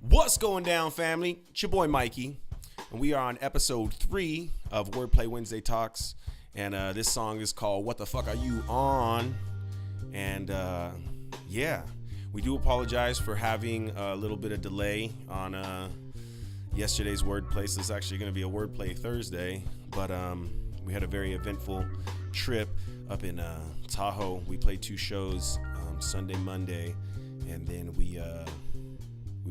What's going down, family? It's your boy Mikey, and we are on episode 3 of Wordplay Wednesday Talks. And this song is called "What the Fuck Are You On?" And yeah, we do apologize for having a little bit of delay on yesterday's wordplay. So it's actually going to be a wordplay Thursday, but we had a very eventful trip up in Tahoe. We played 2 shows, Sunday, Monday, and then we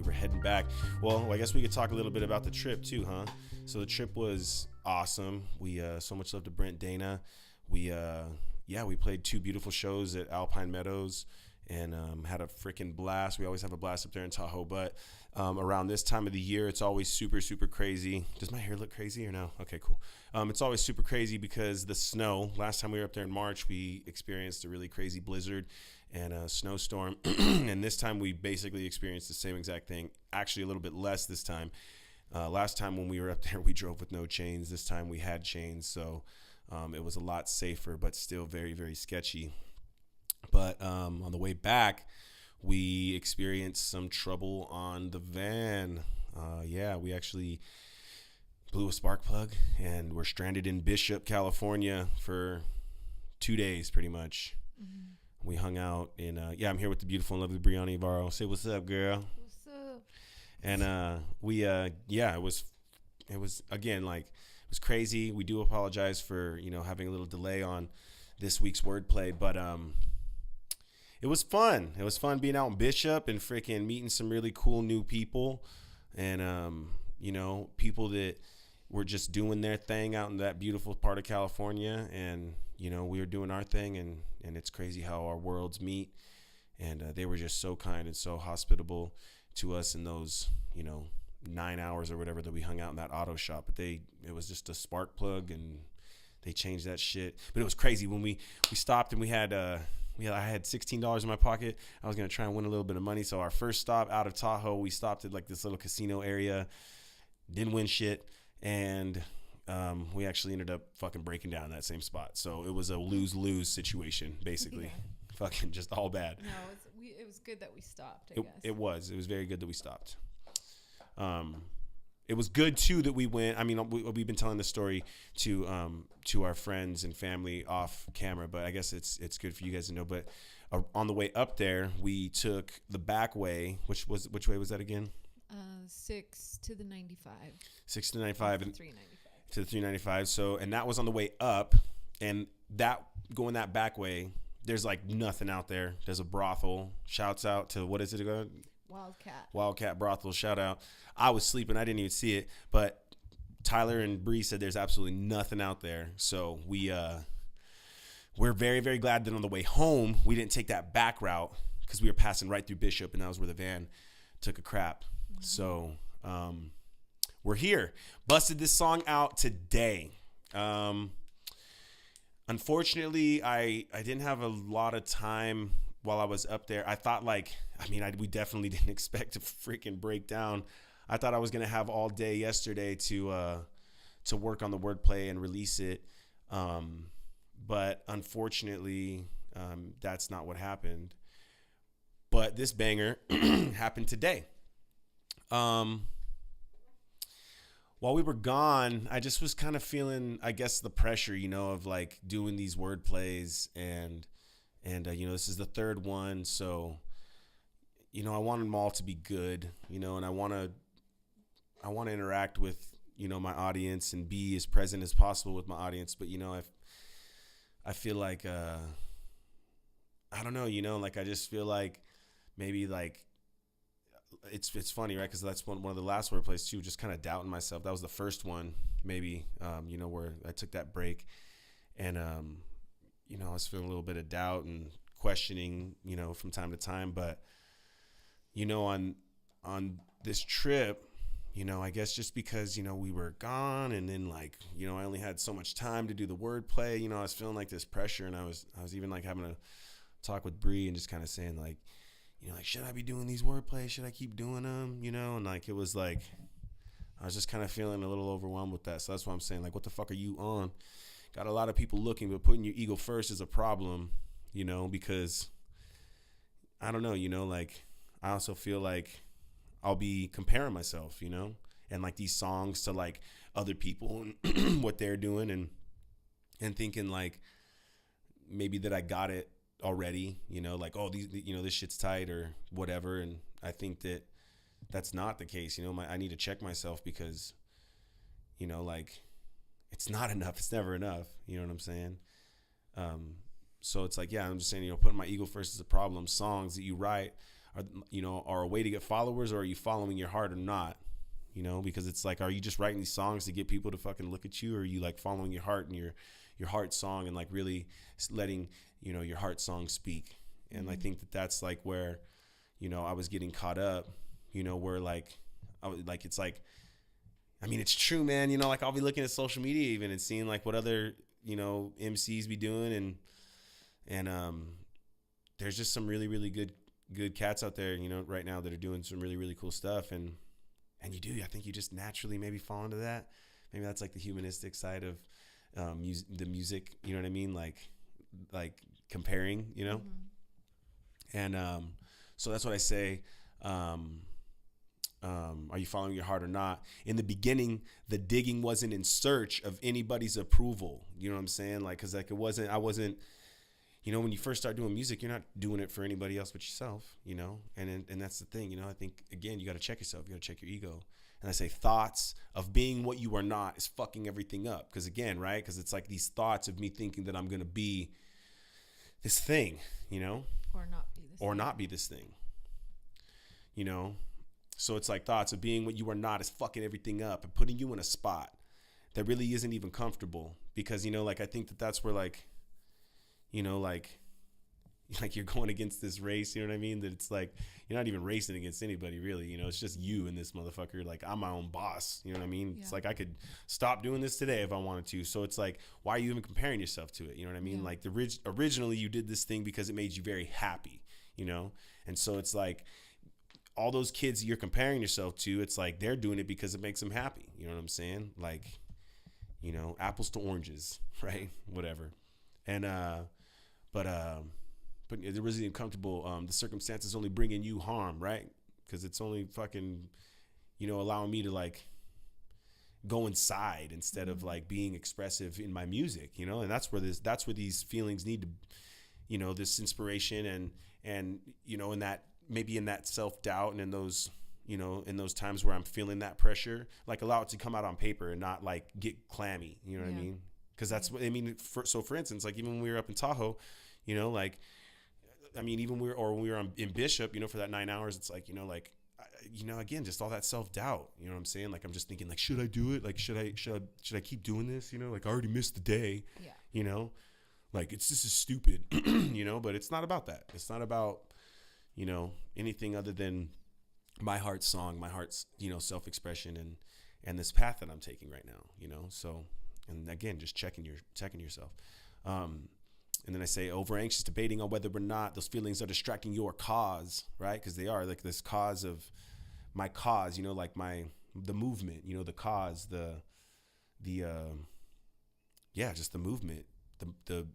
were heading back. Well, I guess we could talk a little bit about the trip too, huh? So the trip was awesome. We so much love to Brent Dana. We played 2 beautiful shows at Alpine Meadows and had a freaking blast. We always have a blast up there in Tahoe, but around this time of the year, it's always super, super crazy. Does my hair look crazy or no? Okay, cool. It's always super crazy because the snow. Last time we were up there in March, we experienced a really crazy blizzard and a snowstorm. And this time we basically experienced the same exact thing, actually a little bit less this time. Last time when we were up there, we drove with no chains. This time we had chains, so it was a lot safer, but still very, very sketchy. But on the way back, we experienced some trouble on the van. We actually blew a spark plug, and we're stranded in Bishop, California for 2 days, pretty much. Mm-hmm. We hung out in, I'm here with the beautiful and lovely Bryanna Evaro. Say what's up, girl. What's up? And it was again, like, it was crazy. We do apologize for, having a little delay on this week's wordplay, but it was fun. It was fun being out in Bishop and freaking meeting some really cool new people and, people that were just doing their thing out in that beautiful part of California. And, we were doing our thing, and it's crazy how our worlds meet. And they were just so kind and so hospitable to us in those, 9 hours or whatever that we hung out in that auto shop. But it was just a spark plug, and they changed that shit. But it was crazy when we stopped, and I had $16 in my pocket. I was going to try and win a little bit of money. So our first stop out of Tahoe, we stopped at like this little casino area, didn't win shit. And we actually ended up fucking breaking down in that same spot. So it was a lose-lose situation, basically. Yeah. Fucking just all bad. No, it was good that we stopped, I guess. It was very good that we stopped. It was good too that we went. I mean, we've been telling the story to our friends and family off camera, but I guess it's good for you guys to know. But on the way up there, we took the back way. Which way was that again? 6 to the 95. 6 to the 95 and 395. To the 395. So, and that was on the way up, and that going that back way, there's like nothing out there. There's a brothel. Shouts out to, what is it again? Wildcat brothel. Shout out. I was sleeping. I didn't even see it, but Tyler and Bree said there's absolutely nothing out there. So we're very, very glad that on the way home we didn't take that back route, because we were passing right through Bishop, and that was where the van took a crap. Mm-hmm. So we're here. Busted this song out today. Unfortunately, I didn't have a lot of time while I was up there. I thought we definitely didn't expect to freaking break down. I thought I was going to have all day yesterday to work on the wordplay and release it. But unfortunately, that's not what happened. But this banger happened today. While we were gone, I just was kind of feeling, I guess, the pressure, of like doing these wordplays and this is the 3rd one. So, I want them all to be good, and I want to interact with, my audience and be as present as possible with my audience. But, I feel like, I don't know, I just feel like maybe like, it's funny, right? Because that's one of the last wordplays too, just kind of doubting myself. That was the first one, maybe, where I took that break, and, I was feeling a little bit of doubt and questioning, from time to time. But, on this trip, I guess just because, we were gone, and then like, I only had so much time to do the wordplay, I was feeling like this pressure, and I was even like having a talk with Bree and just kind of saying like, should I be doing these wordplays? Should I keep doing them? And like, it was like, I was just kind of feeling a little overwhelmed with that. So that's why I'm saying, like, what the fuck are you on? Got a lot of people looking, but putting your ego first is a problem, because I don't know, like, I also feel like I'll be comparing myself, you know, and like these songs to like other people and what they're doing, and thinking like maybe that I got it already, you know, like, oh, these, you know, this shit's tight or whatever. And I think that that's not the case. You know, I need to check myself because, you know, like, it's not enough. It's never enough. You know what I'm saying? So it's like, yeah, I'm just saying, you know, putting my ego first is a problem. Songs that you write are, you know, are a way to get followers, or are you following your heart or not? You know, because it's like, are you just writing these songs to get people to fucking look at you, or are you like following your heart and your heart song and like really letting, you know, your heart song speak? And I think that that's like where, you know, I was getting caught up, you know, where like, I was like, it's like, I mean, it's true, man. You know, like I'll be looking at social media even and seeing like what other, you know, MCs be doing. And there's just some really, really good cats out there, you know, right now that are doing some really, really cool stuff. And you do, I think you just naturally maybe fall into that. Maybe that's like the humanistic side of the music, you know what I mean? Like comparing, you know? And so that's what I say. Are you following your heart or not? In the beginning, the digging wasn't in search of anybody's approval. You know what I'm saying? Like, cause like I wasn't, you know, when you first start doing music, you're not doing it for anybody else but yourself, you know? And that's the thing, you know, I think again, you got to check yourself. You got to check your ego. And I say thoughts of being what you are not is fucking everything up. Cause again, right. Cause it's like these thoughts of me thinking that I'm going to be this thing, you know, or not be this thing, you know? So it's like thoughts of being what you are not is fucking everything up and putting you in a spot that really isn't even comfortable. Because, you know, like, I think that that's where like, you know, like you're going against this race, you know what I mean? That it's like, you're not even racing against anybody really, you know, it's just you and this motherfucker. Like, I'm my own boss, you know what I mean? Yeah. It's like, I could stop doing this today if I wanted to. So it's like, why are you even comparing yourself to it? You know what I mean? Yeah. Like originally you did this thing because it made you very happy, you know? And so it's like, all those kids you're comparing yourself to, it's like they're doing it because it makes them happy. You know what I'm saying? Like, you know, apples to oranges, right? Whatever. And, but it wasn't comfortable. The circumstances only bringing you harm, right? Because it's only fucking, you know, allowing me to like go inside instead of like being expressive in my music, you know? And that's where these feelings need to, you know, this inspiration and, you know, in that, maybe in that self-doubt and in those, you know, in those times where I'm feeling that pressure, like allow it to come out on paper and not like get clammy, you know what I mean? Because that's what I mean. For instance, like even when we were up in Tahoe, you know, like, I mean, even when we were in Bishop, you know, for that 9 hours, it's like, you know, like, you know, again, just all that self-doubt, you know what I'm saying? Like, I'm just thinking like, should I do it? Like, should I keep doing this? You know, like I already missed the day, you know, like this is stupid, you know, but it's not about that. It's not about, you know, anything other than my heart's song, my heart's, you know, self-expression and this path that I'm taking right now, you know? So, and again, just checking yourself. And then I say over anxious, debating on whether or not those feelings are distracting your cause, right? Cause they are like this cause of my cause, you know, like the movement, you know, the cause, just the movement, the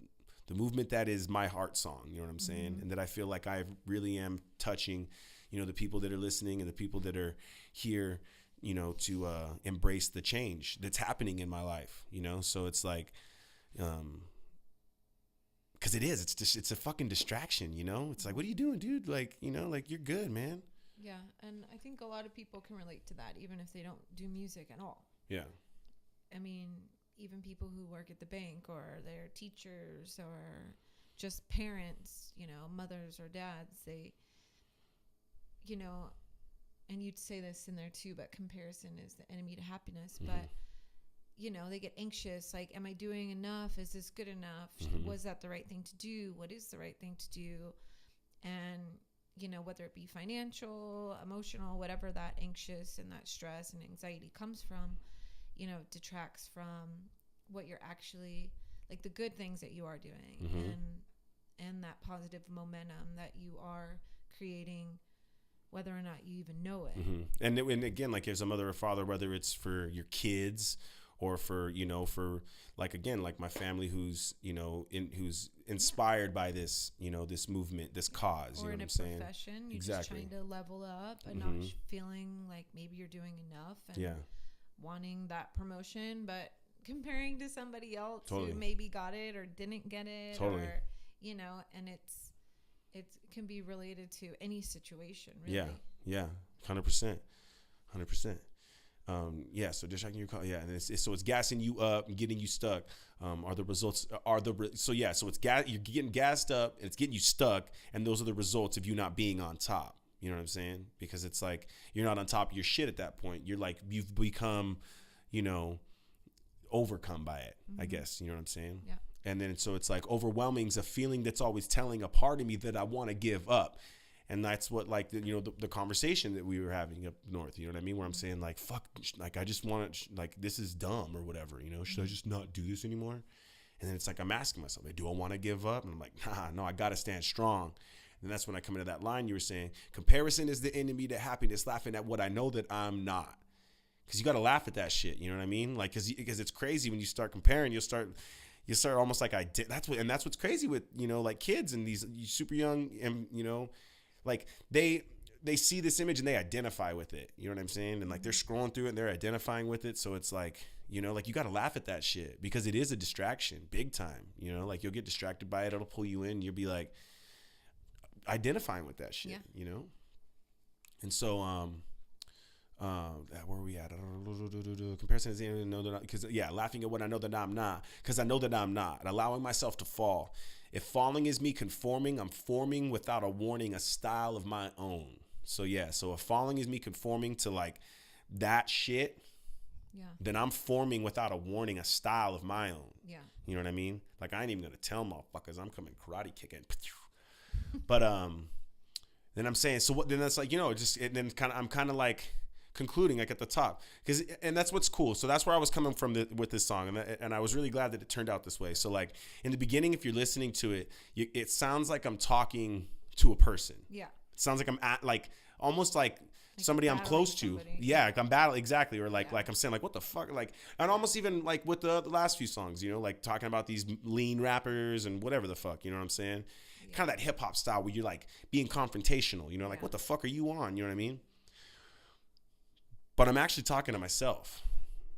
movement that is my heart song, you know what I'm saying? And that I feel like I really am touching, you know, the people that are listening and the people that are here, you know, to embrace the change that's happening in my life, you know? So it's like, cause it's a fucking distraction, you know? It's like, what are you doing, dude? Like, you know, like you're good, man. Yeah. And I think a lot of people can relate to that, even if they don't do music at all. Yeah. I mean, even people who work at the bank or they're teachers or just parents, you know, mothers or dads, they, you know, and you'd say this in there too, but comparison is the enemy to happiness. But, you know, they get anxious. Like, am I doing enough? Is this good enough? Was that the right thing to do? What is the right thing to do? And, you know, whether it be financial, emotional, whatever that anxious and that stress and anxiety comes from, you know, detracts from what you're actually, like the good things that you are doing and that positive momentum that you are creating, whether or not you even know it. And again, like as a mother or father, whether it's for your kids or for, for like, again, like my family who's, who's inspired by this, this movement, this cause, or you know in what a I'm saying? profession, you're Exactly. just trying to level up and Mm-hmm. not feeling like maybe you're doing enough and Yeah. wanting that promotion, but comparing to somebody else Totally. who maybe got it or didn't get it, Totally. or and it can be related to any situation, really. Yeah, 100%. Yeah, so distracting your call. Yeah, and it's gassing you up and getting you stuck. So it's you're getting gassed up and it's getting you stuck, and those are the results of you not being on top. You know what I'm saying? Because it's like you're not on top of your shit at that point. You're like you've become, overcome by it. I guess you know what I'm saying. Yeah. And then so it's like overwhelming is a feeling that's always telling a part of me that I want to give up. And that's what, like, the conversation that we were having up north, you know what I mean? Where I'm saying, like, fuck, like, I just want to, like, this is dumb or whatever, should I just not do this anymore? And then it's like, I'm asking myself, do I want to give up? And I'm like, no, I got to stand strong. And that's when I come into that line you were saying, comparison is the enemy to happiness, laughing at what I know that I'm not. Because you got to laugh at that shit, you know what I mean? Like, because it's crazy when you start comparing, you start almost like that's what's crazy with, like kids and these super young and, like they see this image and they identify with it. You know what I'm saying? And like they're scrolling through it and they're identifying with it. So it's like, like you got to laugh at that shit because it is a distraction big time. Like you'll get distracted by it. It'll pull you in. You'll be like identifying with that shit, And so, where are we at? Comparison is because laughing at what I know that I'm not, because I know that I'm not, allowing myself to fall. If falling is me conforming, I'm forming without a warning a style of my own. So if falling is me conforming to like that shit, then I'm forming without a warning a style of my own. Yeah. You know what I mean? Like I ain't even gonna tell motherfuckers I'm coming karate kicking. But then I'm saying, so what? Then that's like, I'm kind of like concluding like at the top, and that's what's cool. So that's where I was coming from with this song, and I was really glad that it turned out this way. So like in the beginning, if you're listening to it, it sounds like I'm talking to a person. Yeah, it sounds like I'm at like almost like somebody I'm close to. Somebody. Yeah, like I'm battling exactly, or like I'm saying like what the fuck, like, and almost even like with the last few songs, like talking about these lean rappers and whatever the fuck, you know what I'm saying? Yeah. Kind of that hip hop style where you're like being confrontational, like what the fuck are you on? You know what I mean? But I'm actually talking to myself,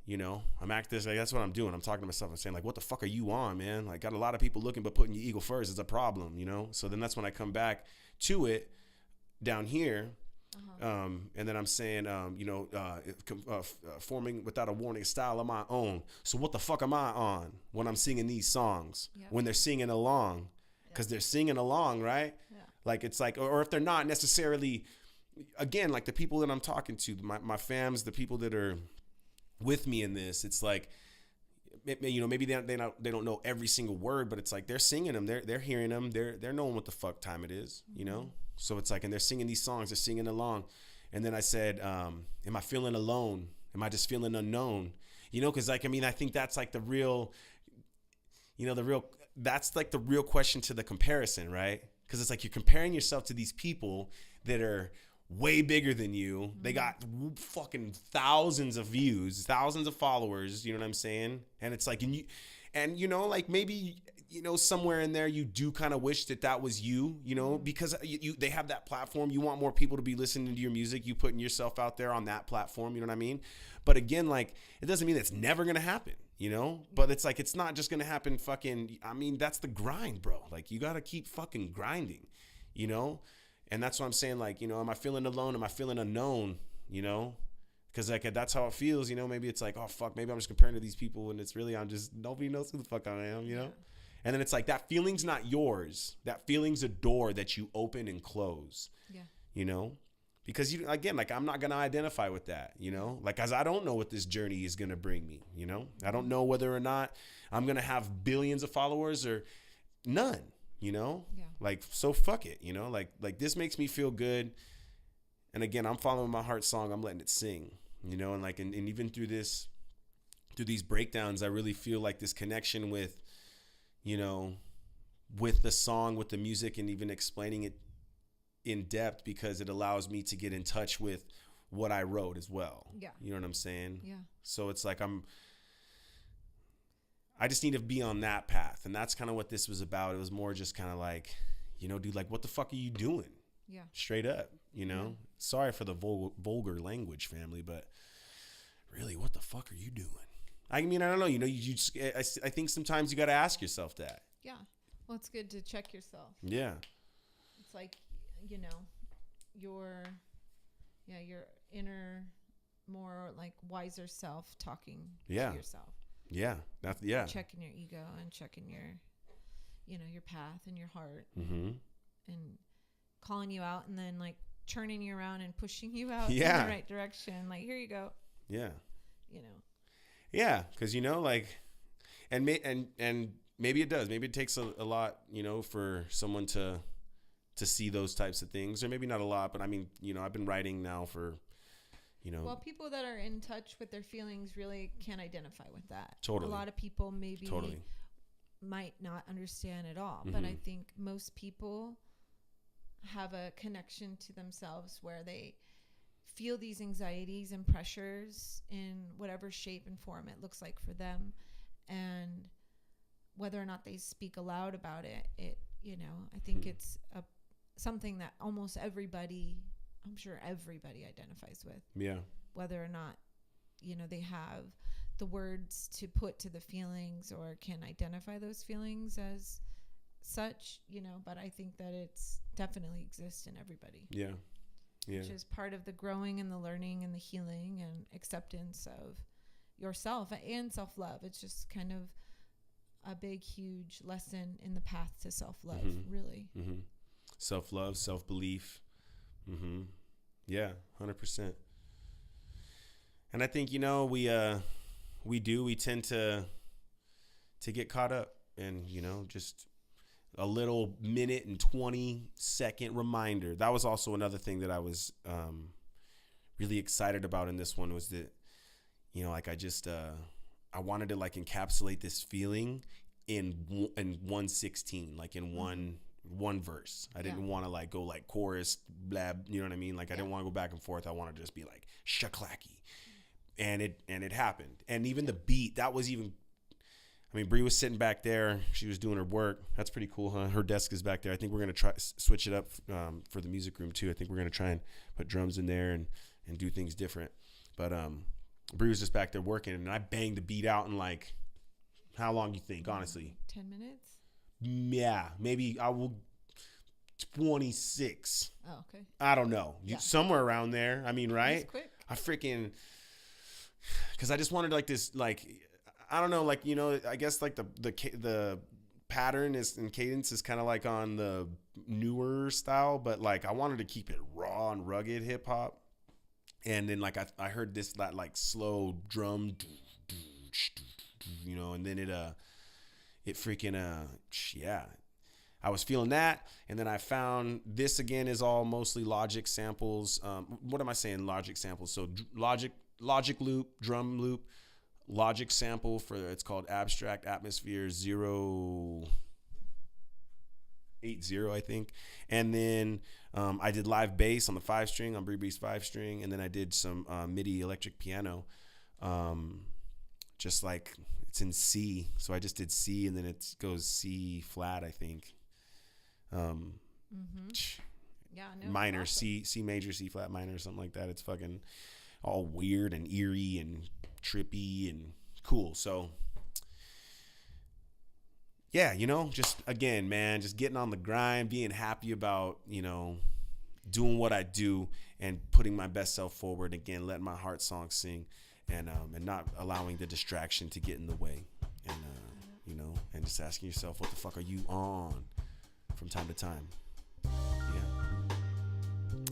that's what I'm doing. I'm talking to myself. I'm saying like, what the fuck are you on, man? Like got a lot of people looking, but putting your ego first is a problem, So then that's when I come back to it down here. And then I'm saying, forming without a warning style of my own. So what the fuck am I on when I'm singing these songs, when they're singing along? Because they're singing along, right? Yeah. Like it's like, or if they're not necessarily, again, like the people that I'm talking to, my fams, the people that are with me in this, it's like, maybe they don't know every single word, but it's like they're singing them, they're hearing them, they're knowing what the fuck time it is, So it's like, and they're singing these songs, they're singing along, and then I said, am I feeling alone? Am I just feeling unknown? Because like I think that's like the real, that's like the real question to the comparison, right? Because it's like you're comparing yourself to these people that are way bigger than you. They got fucking thousands of views, thousands of followers, you know what I'm saying? And it's like, like maybe, somewhere in there you do kind of wish that was you, because they have that platform. You want more people to be listening to your music. You putting yourself out there on that platform, you know what I mean? But again, like, it doesn't mean it's never going to happen, But it's like, it's not just going to happen that's the grind, bro. Like, you got to keep fucking grinding, And that's what I'm saying, like, am I feeling alone? Am I feeling unknown? Because like that's how it feels, Maybe it's like, oh fuck, maybe I'm just comparing to these people, and it's really nobody knows who the fuck I am, And then it's like that feeling's not yours. That feeling's a door that you open and close. Yeah. Because again, like I'm not gonna identify with that, Like, as I don't know what this journey is gonna bring me, I don't know whether or not I'm gonna have billions of followers or none. Yeah. Like, so fuck it, like this makes me feel good. And again, I'm following my heart song. I'm letting it sing, and like, and even through these breakdowns, I really feel like this connection with, with the song, with the music, and even explaining it in depth, because it allows me to get in touch with what I wrote as well. Yeah. You know what I'm saying? Yeah. So it's like, I just need to be on that path. And that's kind of what this was about. It was more just kind of like, you know, dude, like, what the fuck are you doing? Yeah. Straight up, you know? Yeah. Sorry for the vulgar language, family, but really, what the fuck are you doing? I mean, I don't know. You know, you just, I think sometimes you got to ask yourself that. Yeah. Well, it's good to check yourself. Yeah. It's like, you know, your inner, more like wiser self talking to yourself. Yeah. Yeah. Checking your ego and checking your, you know, your path and your heart. Mm-hmm. And calling you out and then like turning you around and pushing you out in the right direction. Like, here you go. Yeah. You know. Yeah. Cause you know, like, and maybe it does. Maybe it takes a lot, you know, for someone to see those types of things, or maybe not a lot, but I mean, you know, I've been writing now for, you know. Well, people that are in touch with their feelings really can identify with that. Totally. A lot of people maybe might not understand at all, but I think most people have a connection to themselves where they feel these anxieties and pressures in whatever shape and form it looks like for them. And whether or not they speak aloud about it, you know, I think it's something that almost everybody, I'm sure everybody identifies with. Yeah. Whether or not, you know, they have the words to put to the feelings or can identify those feelings as such, you know, but I think that it's definitely exists in everybody. Yeah. Yeah. Which is part of the growing and the learning and the healing and acceptance of yourself and self-love. It's just kind of a big, huge lesson in the path to self-love, really. Mm-hmm. Self-love, self-belief. Mm-hmm. Yeah, 100%. And I think, you know, we tend to get caught up in, you know, just a little minute and 20-second reminder. That was also another thing that I was really excited about in this one, was that, you know, like I wanted to like encapsulate this feeling in 1:16, like in one verse. I didn't want to like go like chorus, blab, you know what I mean? Like I didn't want to go back and forth. I wanted to just be like shaklacky. And it happened. And even the beat, that was even, I mean, Bree was sitting back there. She was doing her work. That's pretty cool, huh? Her desk is back there. I think we're going to try switch it up for the music room too. I think we're going to try and put drums in there and do things different. But Bree was just back there working, and I banged the beat out in like, how long you think, honestly? 10 minutes? Yeah, maybe I will 26. Oh, okay. I don't know. Somewhere around there. I mean, right? That's quick. I freaking, because I just wanted like this, like, I don't know, like, you know, I guess like the pattern is and cadence is kind of like on the newer style, but like I wanted to keep it raw and rugged hip hop. And then like I heard that like slow drum, you know, and then it freaking I was feeling that. And then I found this again is all mostly Logic samples. What am I saying? Logic samples. So Logic loop, drum loop, Logic sample it's called Abstract Atmosphere 080, I think. And then I did live bass on the 5-string, on Bree Bree's 5-string. And then I did some MIDI electric piano. Just like it's in C. So I just did C, and then it goes C flat, I think. Yeah, no, minor, awesome. C major, C flat minor, or something like that. It's fucking all weird and eerie and trippy and cool. So yeah, you know, just again, man, just getting on the grind, being happy about, you know, doing what I do and putting my best self forward. Again, letting my heart song sing, and not allowing the distraction to get in the way. And you know, and just asking yourself, what the fuck are you on from time to time? Yeah.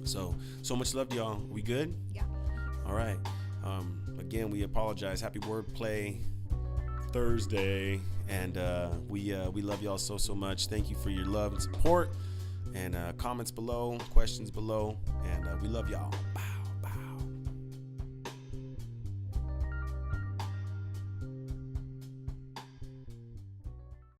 So much love to y'all. We good? Yeah. All right. Again, we apologize. Happy Wordplay Thursday, and we love y'all so much. Thank you for your love and support, and comments below, questions below, and we love y'all. Bye.